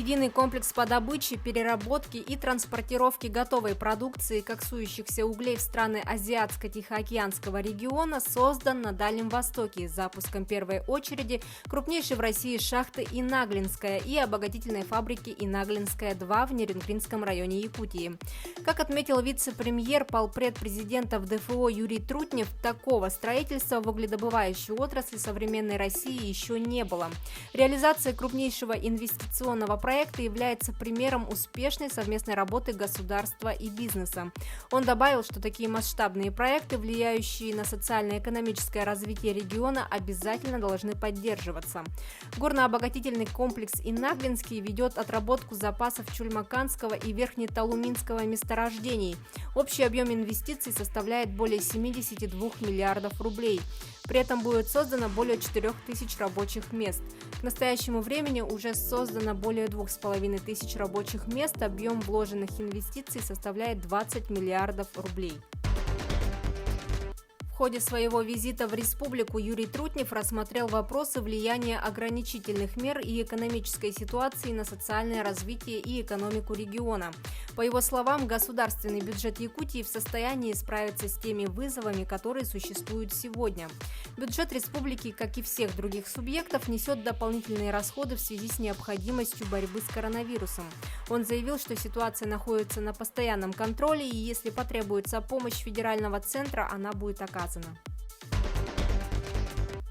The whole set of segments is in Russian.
Единый комплекс по добыче, переработке и транспортировке готовой продукции коксующихся углей в страны Азиатско-Тихоокеанского региона создан на Дальнем Востоке с запуском первой очереди крупнейшей в России шахты Инаглинская и обогатительной фабрики Инаглинская-2 в Нерюнгринском районе Якутии. Как отметил вице-премьер, полпред президента в ДФО Юрий Трутнев, такого строительства в угледобывающей отрасли современной России еще не было. Реализация крупнейшего инвестиционного проекта является примером успешной совместной работы государства и бизнеса. Он добавил, что такие масштабные проекты, влияющие на социально-экономическое развитие региона, обязательно должны поддерживаться. Горно-обогатительный комплекс Инаглинский ведет отработку запасов Чульмаканского и Верхнеталуминского месторождений. Общий объем инвестиций составляет более 72 миллиардов рублей. При этом будет создано более 4000 рабочих мест. К настоящему времени уже создано более 2500 рабочих мест, объем вложенных инвестиций составляет 20 миллиардов рублей. В ходе своего визита в республику Юрий Трутнев рассмотрел вопросы влияния ограничительных мер и экономической ситуации на социальное развитие и экономику региона. По его словам, государственный бюджет Якутии в состоянии справиться с теми вызовами, которые существуют сегодня. Бюджет республики, как и всех других субъектов, несет дополнительные расходы в связи с необходимостью борьбы с коронавирусом. Он заявил, что ситуация находится на постоянном контроле, и если потребуется помощь федерального центра, она будет оказана.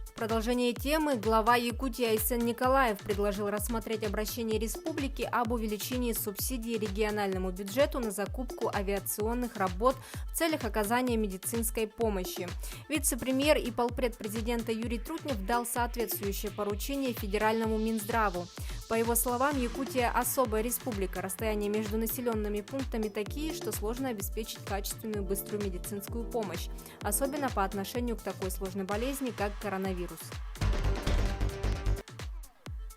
В продолжение темы глава Якутии Айсен Николаев предложил рассмотреть обращение республики об увеличении субсидий региональному бюджету на закупку авиационных работ в целях оказания медицинской помощи. Вице-премьер и полпред президента Юрий Трутнев дал соответствующее поручение федеральному Минздраву. По его словам, Якутия – особая республика. Расстояния между населенными пунктами такие, что сложно обеспечить качественную быструю медицинскую помощь, особенно по отношению к такой сложной болезни, как коронавирус.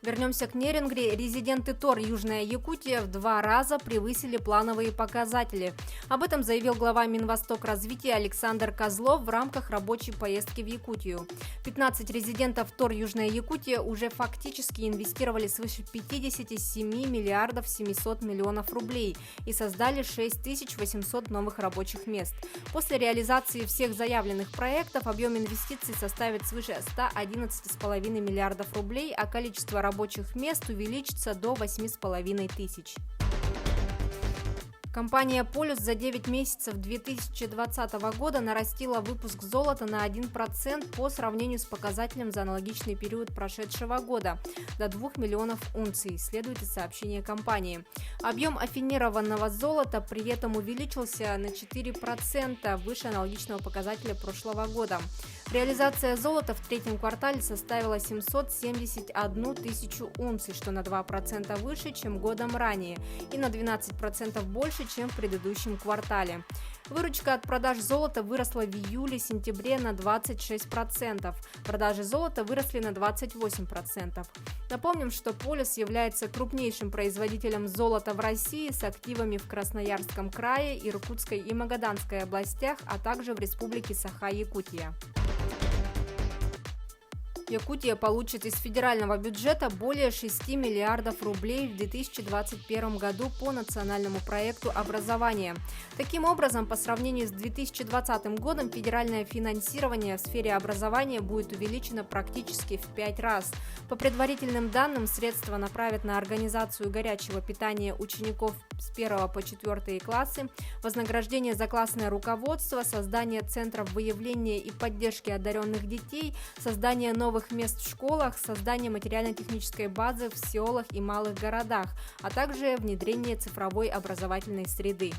Вернемся к Нерюнгри. Резиденты ТОР «Южная Якутия» в 2 раза превысили плановые показатели. Об этом заявил глава Минвостокразвития Александр Козлов в рамках рабочей поездки в Якутию. 15 резидентов ТОР «Южная Якутия» уже фактически инвестировали свыше 57 миллиардов 700 миллионов рублей и создали 6800 новых рабочих мест. После реализации всех заявленных проектов объем инвестиций составит свыше 111,5 миллиардов рублей, а количество рабочих мест увеличится до 8500. Компания «Полюс» за 9 месяцев 2020 года нарастила выпуск золота на 1% по сравнению с показателем за аналогичный период прошедшего года – до 2 миллионов унций, следует из сообщения компании. Объем аффинированного золота при этом увеличился на 4% выше аналогичного показателя прошлого года. Реализация золота в третьем квартале составила 771 тысячу унций, что на 2% выше, чем годом ранее, и на 12% больше, чем в предыдущем квартале. Выручка от продаж золота выросла в июле-сентябре на 26%. Продажи золота выросли на 28%. Напомним, что «Полюс» является крупнейшим производителем золота в России с активами в Красноярском крае, Иркутской и Магаданской областях, а также в республике Саха-Якутия. Якутия получит из федерального бюджета более 6 миллиардов рублей в 2021 году по национальному проекту образования. Таким образом, по сравнению с 2020 годом федеральное финансирование в сфере образования будет увеличено практически в 5 раз. По предварительным данным, средства направят на организацию горячего питания учеников с 1 по 4 классы, вознаграждение за классное руководство, создание центров выявления и поддержки одаренных детей, создание новых мест в школах, создание материально-технической базы в селах и малых городах, а также внедрение цифровой образовательной среды.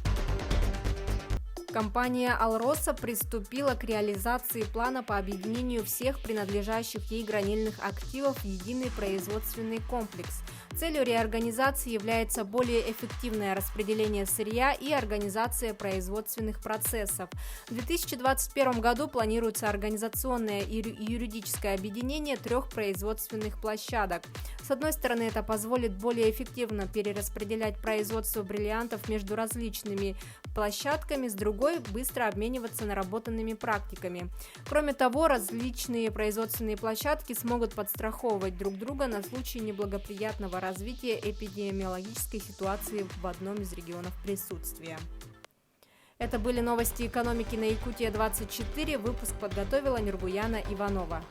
Компания «Алроса» приступила к реализации плана по объединению всех принадлежащих ей гранильных активов в единый производственный комплекс. Целью реорганизации является более эффективное распределение сырья и организация производственных процессов. В 2021 году планируется организационное и юридическое объединение 3 производственных площадок. С одной стороны, это позволит более эффективно перераспределять производство бриллиантов между различными площадками, с другой – быстро обмениваться наработанными практиками. Кроме того, различные производственные площадки смогут подстраховывать друг друга на случай неблагоприятного развития эпидемиологической ситуации в одном из регионов присутствия. Это были новости экономики на Якутия 24. Выпуск подготовила Нурбуяна Иванова.